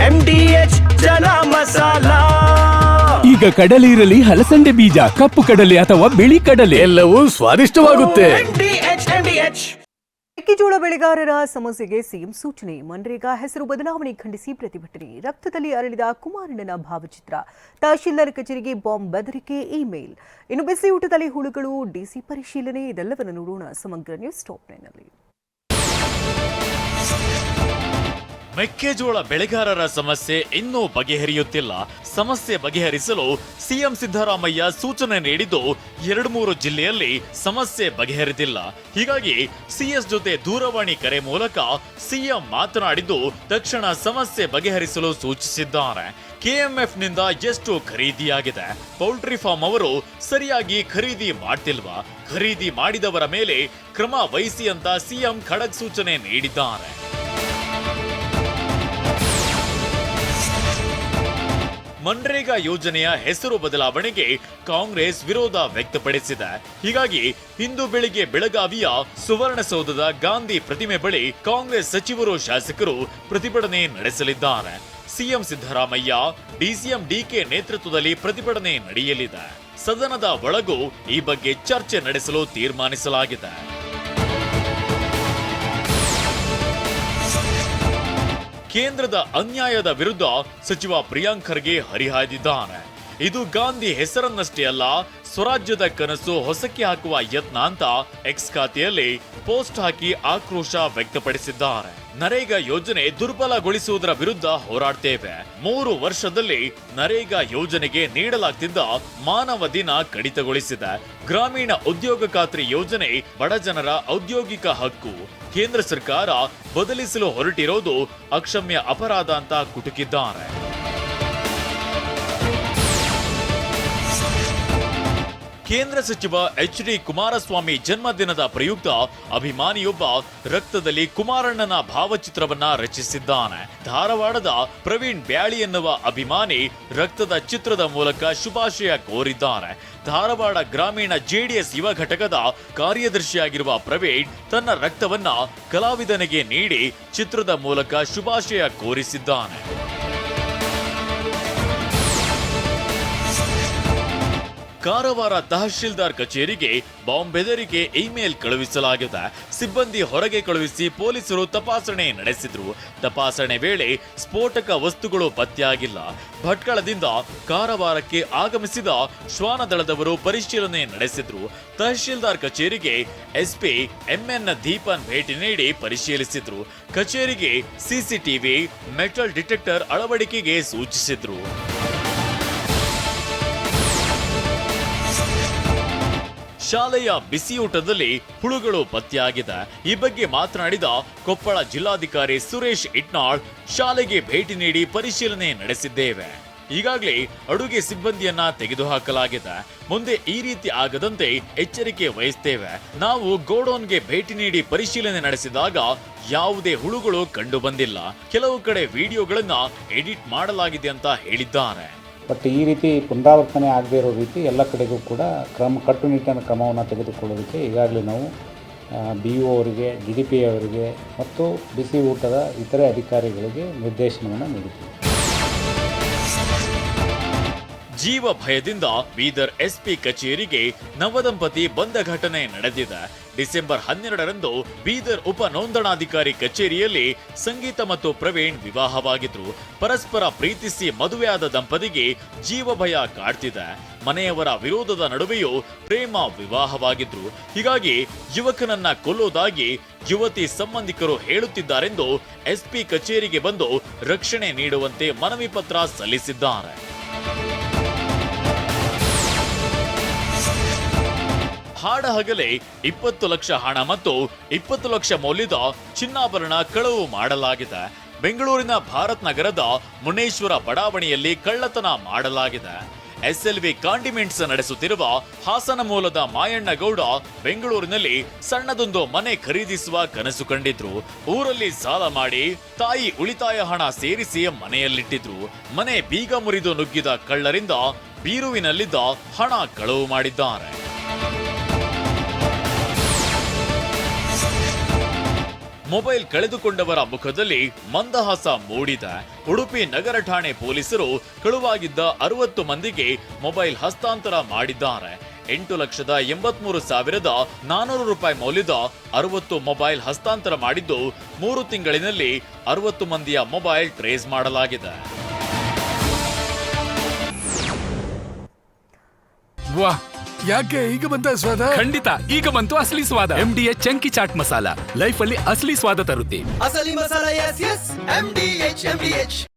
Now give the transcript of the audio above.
MDH ಚನ masala. ಈಗ ಕಡಲೆ ಇರಲಿ, ಹಲಸಂಡೆ ಬೀಜ, ಕಪ್ಪು ಕಡಲೆ ಅಥವಾ ಬಿಳಿ ಕಡಲೆ, ಎಲ್ಲವೂ ಸ್ವಾದಿಷ್ಟವಾಗುತ್ತೆ. ಮೆಕ್ಕೆಜೋಳ ಬೆಳೆಗಾರರ ಸಮಸ್ಯೆಗೆ ಸಿಎಂ ಸೂಚನೆ. ಮನ್ರೇಗಾ ಹೆಸರು ಬದಲಾವಣೆ ಖಂಡಿಸಿ ಪ್ರತಿಭಟನೆ. ರಕ್ತದಲ್ಲಿ ಅರಳಿದ ಕುಮಾರಣ್ಣನ ಭಾವಚಿತ್ರ. ತಹಶೀಲ್ದಾರ್ ಕಚೇರಿಗೆ ಬಾಂಬ್ ಬೆದರಿಕೆ, ಇಮೇಲ್. ಇನ್ನು ಬಿಸಿಯೂಟದಲ್ಲಿ ಹುಳುಗಳು, ಡಿಸಿ ಪರಿಶೀಲನೆ. ಇದೆಲ್ಲವನ್ನು ನೋಡೋಣ ಸಮಗ್ರ ನ್ಯೂಸ್ ಟಾಪ್ 9 ನಲ್ಲಿ. ಮೆಕ್ಕೆಜೋಳ ಬೆಳೆಗಾರರ ಸಮಸ್ಯೆ ಇನ್ನೂ ಬಗೆಹರಿಯುತ್ತಿಲ್ಲ. ಸಮಸ್ಯೆ ಬಗೆಹರಿಸಲು ಸಿಎಂ ಸಿದ್ದರಾಮಯ್ಯ ಸೂಚನೆ ನೀಡಿದ್ದು 2-3 ಜಿಲ್ಲೆಯಲ್ಲಿ ಸಮಸ್ಯೆ ಬಗೆಹರಿದಿಲ್ಲ. ಹೀಗಾಗಿ ಸಿಎಸ್ ಜೊತೆ ದೂರವಾಣಿ ಕರೆ ಮೂಲಕ ಸಿಎಂ ಮಾತನಾಡಿದ್ದು ತಕ್ಷಣ ಸಮಸ್ಯೆ ಬಗೆಹರಿಸಲು ಸೂಚಿಸಿದ್ದಾರೆ. ಕೆಎಂಎಫ್ನಿಂದ ಎಷ್ಟು ಖರೀದಿಯಾಗಿದೆ? ಪೌಲ್ಟ್ರಿ ಫಾರ್ಮ್ ಅವರು ಸರಿಯಾಗಿ ಖರೀದಿ ಮಾಡ್ತಿಲ್ವಾ? ಖರೀದಿ ಮಾಡಿದವರ ಮೇಲೆ ಕ್ರಮ ವಹಿಸಿ ಅಂತ ಸಿಎಂ ಖಡಕ್ ಸೂಚನೆ ನೀಡಿದ್ದಾರೆ. ಮನ್ರೇಗಾ ಯೋಜನೆಯ ಹೆಸರು ಬದಲಾವಣೆಗೆ ಕಾಂಗ್ರೆಸ್ ವಿರೋಧ ವ್ಯಕ್ತಪಡಿಸಿದೆ. ಹೀಗಾಗಿ ಇಂದು ಬೆಳಿಗ್ಗೆ ಬೆಳಗಾವಿಯ ಸುವರ್ಣಸೌಧದ ಗಾಂಧಿ ಪ್ರತಿಮೆ ಬಳಿ ಕಾಂಗ್ರೆಸ್ ಸಚಿವರು, ಶಾಸಕರು ಪ್ರತಿಭಟನೆ ನಡೆಸಲಿದ್ದಾರೆ. ಸಿಎಂ ಸಿದ್ದರಾಮಯ್ಯ, ಡಿಸಿಎಂ ಡಿಕೆ ನೇತೃತ್ವದಲ್ಲಿ ಪ್ರತಿಭಟನೆ ನಡೆಯಲಿದೆ. ಸದನದ ಒಳಗೂ ಈ ಬಗ್ಗೆ ಚರ್ಚೆ ನಡೆಸಲು ತೀರ್ಮಾನಿಸಲಾಗಿದೆ. ಕೇಂದ್ರದ ಅನ್ಯಾಯದ ವಿರುದ್ಧ ಸಚಿವ ಪ್ರಿಯಾಂಕ್ ಖರ್ಗೆ ಹರಿಹಾಯ್ದಿದ್ದಾರೆ. ಇದು ಗಾಂಧಿ ಹೆಸರನ್ನಷ್ಟೇ ಅಲ್ಲ, ಸ್ವರಾಜ್ಯದ ಕನಸು ಹೊಸಕ್ಕೆ ಹಾಕುವ ಯತ್ನ ಅಂತ ಎಕ್ಸ್ ಖಾತೆಯಲ್ಲಿ ಪೋಸ್ಟ್ ಹಾಕಿ ಆಕ್ರೋಶ ವ್ಯಕ್ತಪಡಿಸಿದ್ದಾರೆ. ನರೇಗಾ ಯೋಜನೆ ದುರ್ಬಲಗೊಳಿಸುವುದರ ವಿರುದ್ಧ ಹೋರಾಡ್ತೇವೆ. 3 ವರ್ಷದಲ್ಲಿ ನರೇಗಾ ಯೋಜನೆಗೆ ನೀಡಲಾಗ್ತಿದ್ದ ಮಾನವ ದಿನ ಕಡಿತಗೊಳಿಸಿದೆ. ಗ್ರಾಮೀಣ ಉದ್ಯೋಗ ಖಾತ್ರಿ ಯೋಜನೆ ಬಡಜನರ ಔದ್ಯೋಗಿಕ ಹಕ್ಕು. ಕೇಂದ್ರ ಸರ್ಕಾರ ಬದಲಿಸಲು ಹೊರಟಿರೋದು ಅಕ್ಷಮ್ಯ ಅಪರಾಧ ಅಂತ ಕುಟುಕಿದ್ದಾರೆ. ಕೇಂದ್ರ ಸಚಿವ HD ಕುಮಾರಸ್ವಾಮಿ ಜನ್ಮದಿನದ ಪ್ರಯುಕ್ತ ಅಭಿಮಾನಿಯೊಬ್ಬ ರಕ್ತದಲ್ಲಿ ಕುಮಾರಣ್ಣನ ಭಾವಚಿತ್ರವನ್ನ ರಚಿಸಿದ್ದಾನೆ. ಧಾರವಾಡದ ಪ್ರವೀಣ್ ಬ್ಯಾಳಿ ಎನ್ನುವ ಅಭಿಮಾನಿ ರಕ್ತದ ಚಿತ್ರದ ಮೂಲಕ ಶುಭಾಶಯ ಕೋರಿದ್ದಾರೆ. ಧಾರವಾಡ ಗ್ರಾಮೀಣ JDS ಯುವ ಘಟಕದ ಕಾರ್ಯದರ್ಶಿಯಾಗಿರುವ ಪ್ರವೀಣ್ ತನ್ನ ರಕ್ತವನ್ನ ಕಲಾವಿದನಿಗೆ ನೀಡಿ ಚಿತ್ರದ ಮೂಲಕ ಶುಭಾಶಯ ಕೋರಿಸಿದ್ದಾನೆ. ಕಾರವಾರ ತಹಶೀಲ್ದಾರ್ ಕಚೇರಿಗೆ ಬಾಂಬ್ ಬೆದರಿಕೆ ಇಮೇಲ್ ಕಳುಹಿಸಲಾಗಿದೆ. ಸಿಬ್ಬಂದಿ ಹೊರಗೆ ಕಳುಹಿಸಿ ಪೊಲೀಸರು ತಪಾಸಣೆ ನಡೆಸಿದ್ರು. ತಪಾಸಣೆ ವೇಳೆ ಸ್ಫೋಟಕ ವಸ್ತುಗಳು ಪತ್ತೆಯಾಗಿಲ್ಲ. ಭಟ್ಕಳದಿಂದ ಕಾರವಾರಕ್ಕೆ ಆಗಮಿಸಿದ ಶ್ವಾನದಳದವರು ಪರಿಶೀಲನೆ ನಡೆಸಿದ್ರು. ತಹಶೀಲ್ದಾರ್ ಕಚೇರಿಗೆ SP MN ದೀಪನ್ ಭೇಟಿ ನೀಡಿ ಪರಿಶೀಲಿಸಿದ್ರು. ಕಚೇರಿಗೆ CCTV, ಮೆಟಲ್ ಡಿಟೆಕ್ಟರ್ ಅಳವಡಿಕೆಗೆ ಸೂಚಿಸಿದ್ರು. ಶಾಲೆಯ ಬಿಸಿಯೂಟದಲ್ಲಿ ಹುಳುಗಳು ಪತ್ತೆಯಾಗಿದೆ. ಈ ಬಗ್ಗೆ ಮಾತನಾಡಿದ ಕೊಪ್ಪಳ ಜಿಲ್ಲಾಧಿಕಾರಿ ಸುರೇಶ್ ಇಟ್ನಾಳ್, ಶಾಲೆಗೆ ಭೇಟಿ ನೀಡಿ ಪರಿಶೀಲನೆ ನಡೆಸಿದ್ದೇವೆ. ಈಗಾಗಲೇ ಅಡುಗೆ ಸಿಬ್ಬಂದಿಯನ್ನ ತೆಗೆದುಹಾಕಲಾಗಿದೆ. ಮುಂದೆ ಈ ರೀತಿ ಆಗದಂತೆ ಎಚ್ಚರಿಕೆ ವಹಿಸ್ತೇವೆ. ನಾವು ಗೋಡೌನ್ಗೆ ಭೇಟಿ ನೀಡಿ ಪರಿಶೀಲನೆ ನಡೆಸಿದಾಗ ಯಾವುದೇ ಹುಳುಗಳು ಕಂಡು ಬಂದಿಲ್ಲ. ಕೆಲವು ಕಡೆ ವಿಡಿಯೋಗಳನ್ನ ಎಡಿಟ್ ಮಾಡಲಾಗಿದೆ ಅಂತ ಹೇಳಿದ್ದಾರೆ. ಬಟ್ ಈ ರೀತಿ ಪುನರಾವರ್ತನೆ ಆಗದೇ ಇರೋ ರೀತಿ ಎಲ್ಲ ಕಡೆಗೂ ಕೂಡ ಕಟ್ಟುನಿಟ್ಟಿನ ಕ್ರಮವನ್ನು ತೆಗೆದುಕೊಳ್ಳೋದಕ್ಕೆ ಈಗಾಗಲೇ ನಾವು BO ಅವರಿಗೆ, DDP ಅವರಿಗೆ ಮತ್ತು ಬಿಸಿ ಊಟದ ಇತರೆ ಅಧಿಕಾರಿಗಳಿಗೆ ನಿರ್ದೇಶನವನ್ನು ನೀಡಿದ್ದೀವಿ. ಜೀವ ಭಯದಿಂದ ಬೀದರ್ SP ಕಚೇರಿಗೆ ನವದಂಪತಿ ಬಂದ ಘಟನೆ ನಡೆದಿದೆ. ಡಿಸೆಂಬರ್ 12ರಂದು ಬೀದರ್ ಉಪ ನೋಂದಣಾಧಿಕಾರಿ ಕಚೇರಿಯಲ್ಲಿ ಸಂಗೀತ ಮತ್ತು ಪ್ರವೀಣ್ ವಿವಾಹವಾಗಿದ್ರು. ಪರಸ್ಪರ ಪ್ರೀತಿಸಿ ಮದುವೆಯಾದ ದಂಪತಿಗೆ ಜೀವ ಭಯ ಕಾಡ್ತಿದೆ. ಮನೆಯವರ ವಿರೋಧದ ನಡುವೆಯೂ ಪ್ರೇಮ ವಿವಾಹವಾಗಿದ್ರು. ಹೀಗಾಗಿ ಯುವಕನನ್ನ ಕೊಲ್ಲೋದಾಗಿ ಯುವತಿ ಸಂಬಂಧಿಕರು ಹೇಳುತ್ತಿದ್ದಾರೆಂದು SP ಕಚೇರಿಗೆ ಬಂದು ರಕ್ಷಣೆ ನೀಡುವಂತೆ ಮನವಿ ಪತ್ರ ಸಲ್ಲಿಸಿದ್ದಾರೆ. ಹಾಡಹಗಲೇ 20 ಲಕ್ಷ ಹಣ ಮತ್ತು 20 ಲಕ್ಷ ಮೌಲ್ಯದ ಚಿನ್ನಾಭರಣ ಕಳವು ಮಾಡಲಾಗಿದೆ. ಬೆಂಗಳೂರಿನ ಭಾರತ್ ನಗರದ ಮುನೇಶ್ವರ ಬಡಾವಣೆಯಲ್ಲಿ ಕಳ್ಳತನ ಮಾಡಲಾಗಿದೆ. SLV ಕಾಂಡಿಮೆಂಟ್ಸ್ ನಡೆಸುತ್ತಿರುವ ಹಾಸನ ಮೂಲದ ಮಾಯಣ್ಣಗೌಡ ಬೆಂಗಳೂರಿನಲ್ಲಿ ಸಣ್ಣದೊಂದು ಮನೆ ಖರೀದಿಸುವ ಕನಸು ಕಂಡಿದ್ರು. ಊರಲ್ಲಿ ಸಾಲ ಮಾಡಿ ತಾಯಿ ಉಳಿತಾಯ ಹಣ ಸೇರಿಸಿ ಮನೆಯಲ್ಲಿಟ್ಟಿದ್ರು. ಮನೆ ಬೀಗ ಮುರಿದು ನುಗ್ಗಿದ ಕಳ್ಳರಿಂದ ಬೀರುವಿನಲ್ಲಿದ್ದ ಹಣ ಕಳವು ಮಾಡಿದ್ದಾರೆ. ಮೊಬೈಲ್ ಕಳೆದುಕೊಂಡವರ ಮುಖದಲ್ಲಿ ಮಂದಹಾಸ ಮೂಡಿದೆ. ಉಡುಪಿ ನಗರ ಠಾಣೆ ಪೊಲೀಸರು ಕಳುವಾಗಿದ್ದ 60 ಮಂದಿಗೆ ಮೊಬೈಲ್ ಹಸ್ತಾಂತರ ಮಾಡಿದ್ದಾರೆ. 8,83,400 ರೂಪಾಯಿ ಮೌಲ್ಯದ 60 ಮೊಬೈಲ್ ಹಸ್ತಾಂತರ ಮಾಡಿದ್ದು 3 ತಿಂಗಳಿನಲ್ಲಿ 60 ಮಂದಿಯ ಮೊಬೈಲ್ ಟ್ರೇಸ್ ಮಾಡಲಾಗಿದೆ. ವಾಹ್, ಯಾಕೆ ಈಗ ಬಂತ ಸ್ವಾದ? ಖಂಡಿತ ಈಗ ಬಂತು ಅಸಲಿ ಸ್ವಾದ. MDH chunky chaat masala life ಅಲ್ಲಿ ಅಸಲಿ ಸ್ವಾದ ತರುತ್ತೆ. ಅಸಲಿ ಮಸಾಲ, ಎಸ್ ಎಸ್ MDH